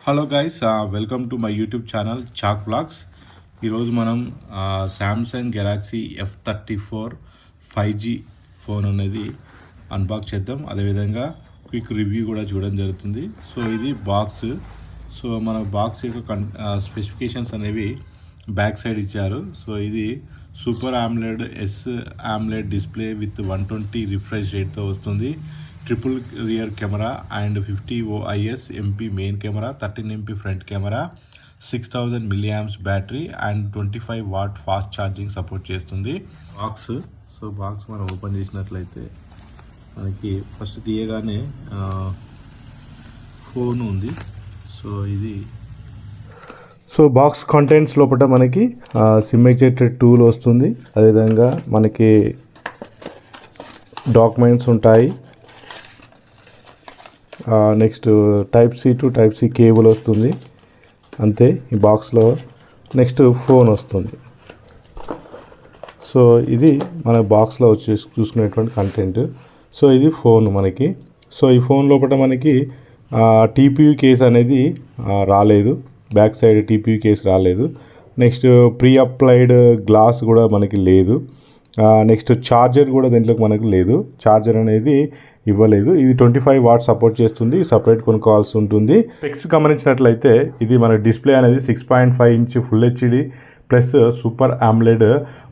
Hello guys, welcome to my YouTube channel చాక్ vlogs. ఈరోజు మనం Samsung Galaxy F34 5G phone అనేది unbox చేద్దాం. అదేవిధంగా క్విక్ రివ్యూ కూడా చూడడం జరుగుతుంది. సో ఇది బాక్స్. సో మన బాక్స్ యొక్క స్పెసిఫికేషన్స్ అనేవి బ్యాక్ సైడ్ ఇచ్చారు. సో ఇది super AMOLED AMOLED display with 120 refresh రేట్తో వస్తుంది. Triple rear camera and 50 OIS MP main camera, 13 MP front camera, 6000 mAh battery and 25 watt fast charging support చేస్తుంది. Box మనం open చేసినట్లయితే మనకి ఫస్ట్ తీయగానే ఫోన్ ఉంది. సో బాక్స్ కంటెంట్స్ లోపల మనకి సిమ్ ఎజెక్టర్ టూల్ వస్తుంది. అదేవిధంగా మనకి డాక్యుమెంట్స్ ఉంటాయి. Next Type-C to Type-C cable వస్తుంది. అంతే ఈ బాక్స్లో. నెక్స్ట్ ఫోన్ వస్తుంది. సో ఇది మన బాక్స్లో వచ్చి చూసుకునేటువంటి కంటెంట్. సో ఇది ఫోన్ మనకి. సో ఈ ఫోన్ లోపల మనకి TPU కేస్ అనేది రాలేదు. బ్యాక్ సైడ్ TPU కేస్ రాలేదు. నెక్స్ట్ ప్రీ అప్లైడ్ గ్లాస్ కూడా మనకి లేదు. నెక్స్ట్ ఛార్జర్ కూడా దీంట్లోకి మనకు లేదు. ఛార్జర్ అనేది ఇవ్వలేదు. ఇది 25 వాట్స్ సపోర్ట్ చేస్తుంది. సపరేట్ కొనుక్కోవాల్సి ఉంటుంది. స్పెక్స్ గమనించినట్లయితే ఇది మన డిస్ప్లే అనేది 6.5 inch full HD plus super AMOLED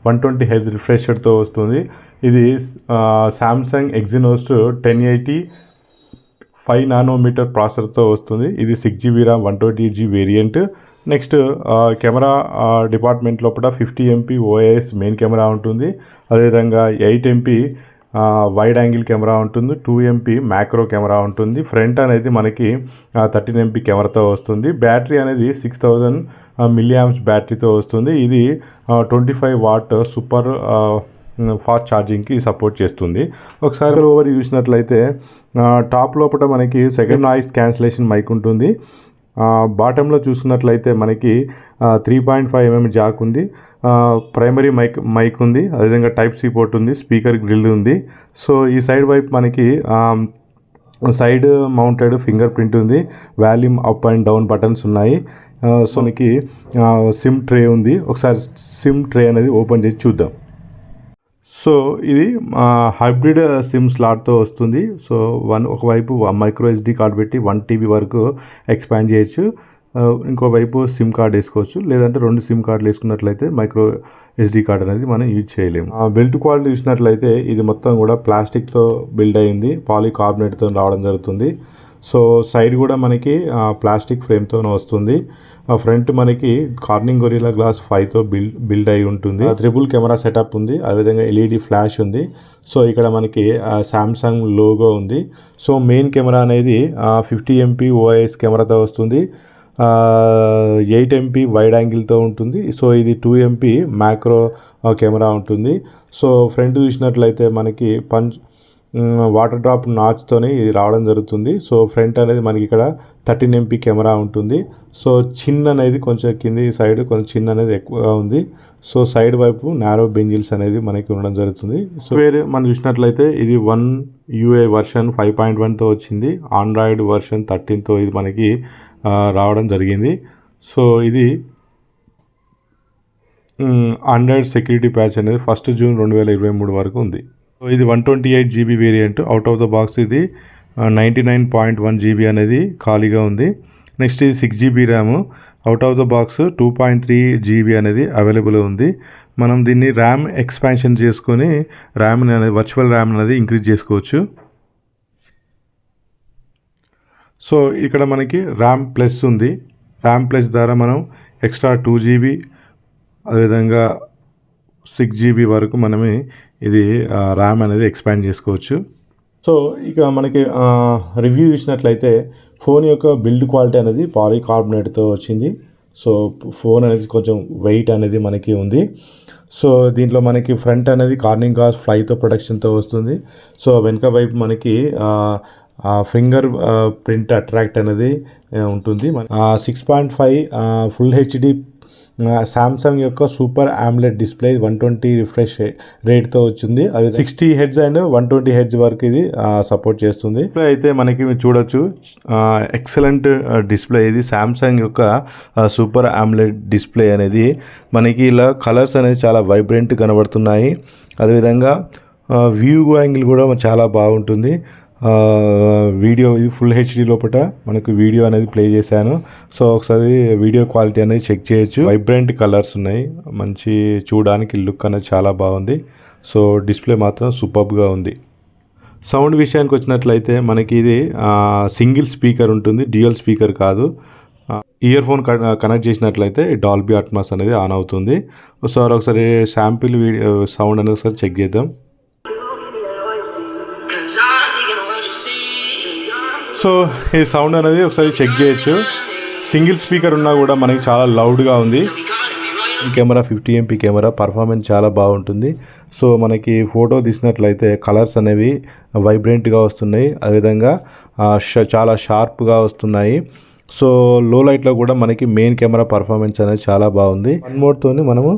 120 Hz రిఫ్రెషర్తో వస్తుంది. ఇది సామ్సంగ్ ఎగ్జినోస్ 1080 5 నానోమీటర్ ప్రాసెసర్తో వస్తుంది. ఇది 6GB RAM 128GB variant. Next camera department లోపల 50 MP OIS మెయిన్ కెమెరా ఉంటుంది. అదేవిధంగా 8 MP వైడ్ యాంగిల్ కెమెరా ఉంటుంది. 2 MP మ్యాక్రో కెమెరా ఉంటుంది. ఫ్రంట్ అనేది మనకి 13 MP కెమెరాతో వస్తుంది. బ్యాటరీ అనేది 6000 mAh బ్యాటరీతో వస్తుంది. ఇది 25 వాట్ సూపర్ ఫాస్ట్ ఛార్జింగ్కి సపోర్ట్ చేస్తుంది. ఒకసారి ఓవర్ చూసినట్లయితే టాప్ లోపల మనకి సెకండ్ నాయిస్ క్యాన్సిలేషన్ మైక్ ఉంటుంది. బాటంలో చూసుకున్నట్లయితే మనకి 3.5 mm జాక్ ఉంది. ప్రైమరీ మైక్ ఉంది. అదేవిధంగా Type-C పోర్ట్ ఉంది. స్పీకర్ గ్రిల్ ఉంది. సో ఈ సైడ్ వైపు మనకి సైడ్ మౌంటెడ్ ఫింగర్ ప్రింట్ ఉంది. Volume up and down buttons ఉన్నాయి. సో మనకి సిమ్ ట్రే ఉంది. ఒకసారి సిమ్ ట్రే అనేది ఓపెన్ చేసి చూద్దాం. సో ఇది హైబ్రిడ్ సిమ్ స్లాట్తో వస్తుంది. సో ఒకవైపు మైక్రో SD కార్డ్ పెట్టి 1 TB వరకు ఎక్స్పాండ్ చేయొచ్చు. ఇంకోవైపు సిమ్ కార్డ్ వేసుకోవచ్చు. లేదంటే 2 సిమ్ కార్డులు వేసుకున్నట్లయితే మైక్రో SD కార్డ్ అనేది మనం యూజ్ చేయలేము. బిల్డ్ క్వాలిటీ చూసినట్లయితే ఇది మొత్తం కూడా ప్లాస్టిక్తో బిల్డ్ అయింది. పాలికార్బోనేట్తో రావడం జరుగుతుంది. సో సైడ్ కూడా మనకి ప్లాస్టిక్ ఫ్రేమ్తో వస్తుంది. ఫ్రంట్ మనకి కార్నింగ్ గొరిల్లా గ్లాస్ 5తో బిల్డ్ అయి ఉంటుంది. ట్రిపుల్ కెమెరా సెటప్ ఉంది. అదేవిధంగా LED ఫ్లాష్ ఉంది. సో ఇక్కడ మనకి సామ్సంగ్ లోగో ఉంది. సో మెయిన్ కెమెరా అనేది 50 MP OIS కెమెరాతో వస్తుంది. 8 MP వైడ్ యాంగిల్తో ఉంటుంది. సో ఇది 2 MP మ్యాక్రో కెమెరా ఉంటుంది. సో ఫ్రంట్ చూసినట్లయితే మనకి వాటర్ డ్రాప్ నాచ్తోనే ఇది రావడం జరుగుతుంది. సో ఫ్రంట్ అనేది మనకి ఇక్కడ 13 MP కెమెరా ఉంటుంది. సో చిన్ అనేది కొంచెం కింది సైడ్ కొంచెం చిన్ అనేది ఎక్కువగా ఉంది. సో సైడ్ వైపు నారో బెంజిల్స్ అనేది మనకి ఉండడం జరుగుతుంది. సో వేరే మనం చూసినట్లయితే ఇది 1 UI వర్షన్ 5.1తో వచ్చింది. ఆండ్రాయిడ్ వర్షన్ 13తో ఇది మనకి రావడం జరిగింది. సో ఇది ఆండ్రాయిడ్ సెక్యూరిటీ ప్యాచ్ అనేది 1 జూన్ 2023 వరకు ఉంది. సో ఇది 128GB variant. Out of the box ఇది 99.1 GB అనేది ఖాళీగా ఉంది. నెక్స్ట్ ఇది 6GB RAM. Out of the box 2.3 GB అనేది అవైలబుల్ ఉంది. మనం దీన్ని ర్యామ్ ఎక్స్పాన్షన్ చేసుకొని ర్యామ్ అనేది వర్చువల్ ర్యామ్ అనేది ఇంక్రీజ్ చేసుకోవచ్చు. సో ఇక్కడ మనకి ర్యామ్ ప్లస్ ఉంది. ర్యామ్ ప్లస్ ద్వారా మనం ఎక్స్ట్రా 2 GB అదేవిధంగా 6GB వరకు మనమే ఇది ర్యామ్ అనేది ఎక్స్పాండ్ చేసుకోవచ్చు. సో ఇక మనకి రివ్యూ చూసినట్లయితే ఫోన్ యొక్క బిల్డ్ క్వాలిటీ అనేది పాలికార్బోనేట్తో వచ్చింది. సో ఫోన్ అనేది కొంచెం వెయిట్ అనేది మనకి ఉంది. సో దీంట్లో మనకి ఫ్రంట్ అనేది కార్నింగ్ గ్లాస్ 5తో ప్రొటెక్షన్తో వస్తుంది. సో వెనుక వైపు మనకి ఫింగర్ ప్రింట్ అట్రాక్ట్ అనేది ఉంటుంది. 6.5 ఫుల్ HD సామ్సంగ్ యొక్క సూపర్ ఆమ్లెట్ డిస్ప్లే 120 రిఫ్రెష్ రేట్తో వచ్చింది. అది 60 హెడ్స్ అండ్ 120 హెడ్స్ వరకు ఇది సపోర్ట్ చేస్తుంది. అయితే మనకి మీరు చూడొచ్చు ఎక్సలెంట్ డిస్ప్లే ఇది సామ్సంగ్ యొక్క సూపర్ ఆమ్లెట్ డిస్ప్లే అనేది. మనకి ఇలా కలర్స్ అనేది చాలా వైబ్రెంట్ కనబడుతున్నాయి. అదేవిధంగా వ్యూ యాంగిల్ కూడా చాలా బాగుంటుంది. వీడియో ఇది ఫుల్ హెచ్డి లోపల మనకు వీడియో అనేది ప్లే చేశాను. సో ఒకసారి వీడియో క్వాలిటీ అనేది చెక్ చేయొచ్చు. వైబ్రెంట్ కలర్స్ ఉన్నాయి, మంచి చూడడానికి లుక్ అనేది చాలా బాగుంది. సో డిస్ప్లే మాత్రం సూపర్గా ఉంది. సౌండ్ విషయానికి వచ్చినట్లయితే మనకి ఇది సింగిల్ స్పీకర్ ఉంటుంది, డ్యూయల్ స్పీకర్ కాదు. ఇయర్ ఫోన్ కనెక్ట్ చేసినట్లయితే డాల్బీ అట్మాస్ అనేది ఆన్ అవుతుంది. సో ఒకసారి శాంపిల్ వీడియో సౌండ్ అనేది ఒకసారి చెక్ చేద్దాం. సో ఈ సౌండ్ అనేది ఒకసారి చెక్ చేయొచ్చు. సింగిల్ స్పీకర్ ఉన్నా కూడా మనకి చాలా లౌడ్గా ఉంది. కెమెరా 50 MP కెమెరా, పర్ఫార్మెన్స్ చాలా బాగుంటుంది. సో మనకి ఫోటో తీసినట్లయితే కలర్స్ అనేవి వైబ్రెంట్గా వస్తున్నాయి, అదేవిధంగా చాలా షార్ప్గా వస్తున్నాయి. సో లో లైట్లో కూడా మనకి మెయిన్ కెమెరా పర్ఫార్మెన్స్ అనేది చాలా బాగుంది. వన్ మోడ్తోని మనము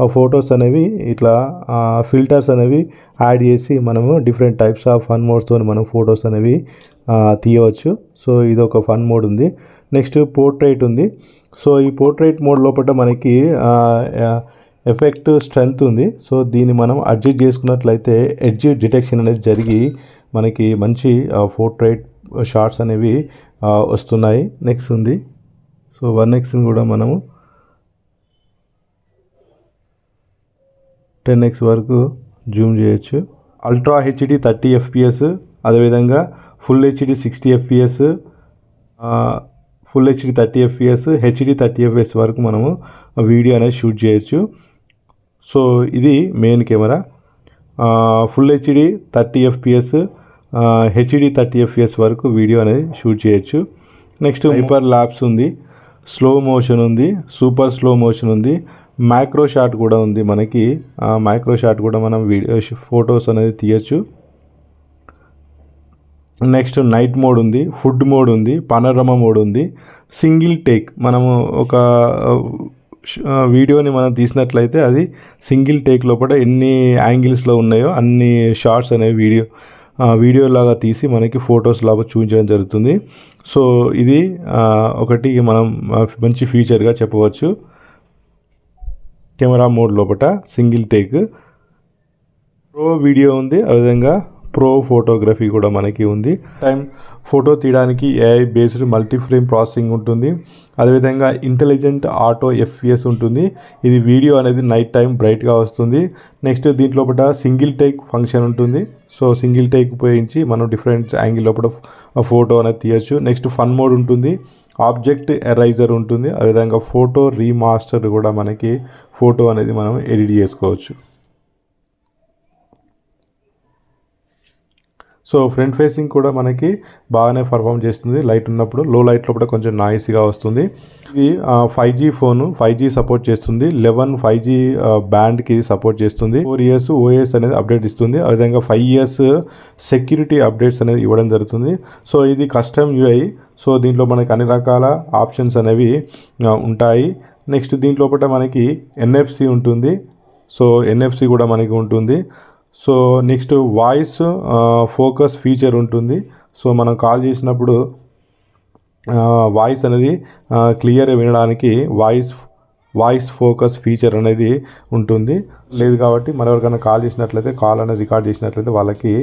ఆ ఫొటోస్ అనేవి ఇట్లా ఫిల్టర్స్ అనేవి యాడ్ చేసి మనము డిఫరెంట్ టైప్స్ ఆఫ్ ఫన్ మోడ్స్తో మనం ఫొటోస్ అనేవి తీయవచ్చు. సో ఇది ఒక ఫన్ మోడ్ ఉంది. నెక్స్ట్ పోర్ట్రైట్ ఉంది. సో ఈ పోర్ట్రైట్ మోడ్ లోపల మనకి ఎఫెక్ట్ స్ట్రెంగ్త్ ఉంది. సో దీన్ని మనం అడ్జస్ట్ చేసుకున్నట్లయితే ఎడ్జ్ డిటెక్షన్ అనేది జరిగి మనకి మంచి పోర్ట్రైట్ షాట్స్ అనేవి వస్తున్నాయి. నెక్స్ట్ ఉంది. సో 1x కూడా మనము 10x వరకు జూమ్ చేయొచ్చు. అల్ట్రా హెచ్డి 30 FPS, అదేవిధంగా full HD 60 FPS, full HD 30 FPS, HD 30 FPS వరకు మనము వీడియో అనేది షూట్ చేయొచ్చు. సో ఇది main camera. Full HD 30 FPS, HD 30 FPS వరకు వీడియో అనేది షూట్ చేయొచ్చు. నెక్స్ట్ హైపర్ ల్యాప్స్ ఉంది, స్లో మోషన్ ఉంది, సూపర్ స్లో మోషన్ ఉంది, మైక్రో షాట్ కూడా ఉంది. మనకి మైక్రో షాట్ కూడా మనం వీడియో ఫొటోస్ అనేది తీయచ్చు. నెక్స్ట్ నైట్ మోడ్ ఉంది, ఫుడ్ మోడ్ ఉంది, పనోరమా మోడ్ ఉంది, సింగిల్ టేక్. మనము ఒక వీడియోని మనం తీసినట్లయితే అది సింగిల్ టేక్ లోపల ఎన్ని యాంగిల్స్లో ఉన్నాయో అన్ని షార్ట్స్ అనేవి వీడియో లాగా తీసి మనకి ఫొటోస్ లాగా చూపించడం జరుగుతుంది. సో ఇది ఒకటి మనం మంచి ఫీచర్గా చెప్పవచ్చు. కెమెరా మోడ్ లోపల సింగిల్ టేక్, ప్రో వీడియో ఉంది, అదేవిధంగా ప్రో ఫోటోగ్రఫీ కూడా మనకి ఉంది. ఫోటో తీయడానికి AI based multi frame processing ఉంటుంది, అదేవిధంగా ఇంటెలిజెంట్ ఆటో FPS ఉంటుంది. ఇది వీడియో అనేది నైట్ టైం బ్రైట్గా వస్తుంది. నెక్స్ట్ దీంట్లో సింగిల్ టేక్ ఫంక్షన్ ఉంటుంది. సో సింగిల్ టేక్ ఉపయోగించి మనం డిఫరెంట్ యాంగిల్ లోపల ఫోటో అనేది తీయచ్చు. నెక్స్ట్ ఫన్ మోడ్ ఉంటుంది, ఆబ్జెక్ట్ ఎరైజర్ ఉంటుంది, అదేవిధంగా ఫోటో రీమాస్టర్ కూడా మనకి ఫోటో అనేది మనం ఎడిట్ చేసుకోవచ్చు. సో ఫ్రంట్ ఫేసింగ్ కూడా మనకి బాగానే పర్ఫామ్ చేస్తుంది. లైట్ ఉన్నప్పుడు, లో లైట్ లోపల కొంచెం నాయిస్గా వస్తుంది. ఇది 5G ఫోను, 5G సపోర్ట్ చేస్తుంది. 11 5G బ్యాండ్కి సపోర్ట్ చేస్తుంది. 4 years OS అనేది అప్డేట్ ఇస్తుంది, అదేవిధంగా 5 years సెక్యూరిటీ అప్డేట్స్ అనేది ఇవ్వడం జరుగుతుంది. సో ఇది కస్టమ్ UI. సో దీంట్లో మనకి అన్ని రకాల ఆప్షన్స్ అనేవి ఉంటాయి. నెక్స్ట్ దీంట్లో మనకి NFC ఉంటుంది. సో NFC కూడా మనకి ఉంటుంది. So next voice focus feature ఉంటుంది. సో మనం కాల్ చేసినప్పుడు వాయిస్ అనేది క్లియర్గా వినడానికి వాయిస్ ఫోకస్ ఫీచర్ అనేది ఉంటుంది. లేదు కాబట్టి మరెవరికైనా కాల్ చేసినట్లయితే కాల్ అనేది రికార్డ్ చేసినట్లయితే వాళ్ళకి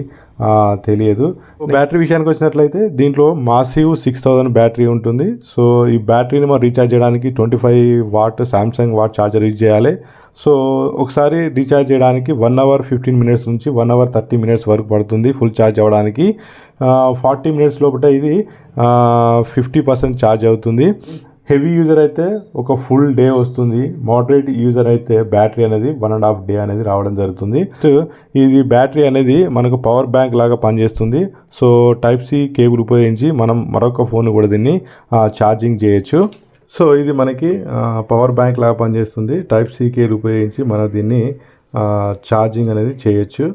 తెలియదు. బ్యాటరీ విషయానికి వచ్చినట్లయితే దీంట్లో మాసివ్ 6000 బ్యాటరీ ఉంటుంది. సో ఈ బ్యాటరీని మనం రీఛార్జ్ చేయడానికి 25 what Samsung what charger use చేయాలి. సో ఒకసారి రీఛార్జ్ చేయడానికి 1 hour 15 minutes నుంచి 1 hour 30 minutes వరకు పడుతుంది ఫుల్ ఛార్జ్ అవ్వడానికి. 40 minutes లోపల ఇది 50% ఛార్జ్ అవుతుంది. హెవీ యూజర్ అయితే ఒక ఫుల్ డే వస్తుంది. మోడరేట్ యూజర్ అయితే బ్యాటరీ అనేది 1.5 day అనేది రావడం జరుగుతుంది. ఇది బ్యాటరీ అనేది మనకు పవర్ బ్యాంక్ లాగా పనిచేస్తుంది. సో Type-C కేబుల్ ఉపయోగించి మనం మరొక ఫోన్ కూడా దీన్ని ఛార్జింగ్ చేయొచ్చు. సో ఇది మనకి పవర్ బ్యాంక్ లాగా పనిచేస్తుంది. Type-C కేబుల్ ఉపయోగించి మనం దీన్ని ఛార్జింగ్ అనేది చేయొచ్చు.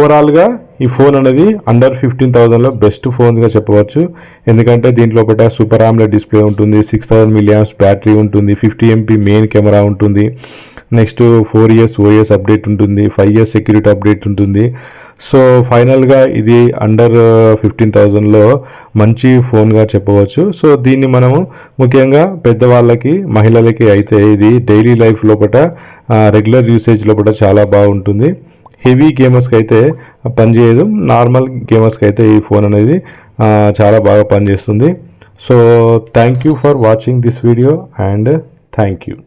ఓవరాల్గా ఈ ఫోన్ అనేది అండర్ 15,000లో బెస్ట్ ఫోన్గా చెప్పవచ్చు. ఎందుకంటే దీంట్లో ఒకట సూపర్ ఆమ్లెడ్ డిస్ప్లే ఉంటుంది, 6000 mAh బ్యాటరీ ఉంటుంది, 50 MP మెయిన్ కెమెరా ఉంటుంది, నెక్స్ట్ 4 years OS అప్డేట్ ఉంటుంది, 5 years సెక్యూరిటీ అప్డేట్ ఉంటుంది. సో ఫైనల్గా ఇది అండర్ 15,000లో మంచి ఫోన్గా చెప్పవచ్చు. సో దీన్ని మనము ముఖ్యంగా పెద్దవాళ్ళకి, మహిళలకి అయితే ఇది డైలీ లైఫ్ లోపల రెగ్యులర్ యూసేజ్ లోపల చాలా బాగుంటుంది. హెవీ గేమర్స్కి అయితే పనిచేయదు, నార్మల్ గేమర్స్కి అయితే ఈ ఫోన్ అనేది చాలా బాగా పనిచేస్తుంది. So thank you for watching this video and thank you.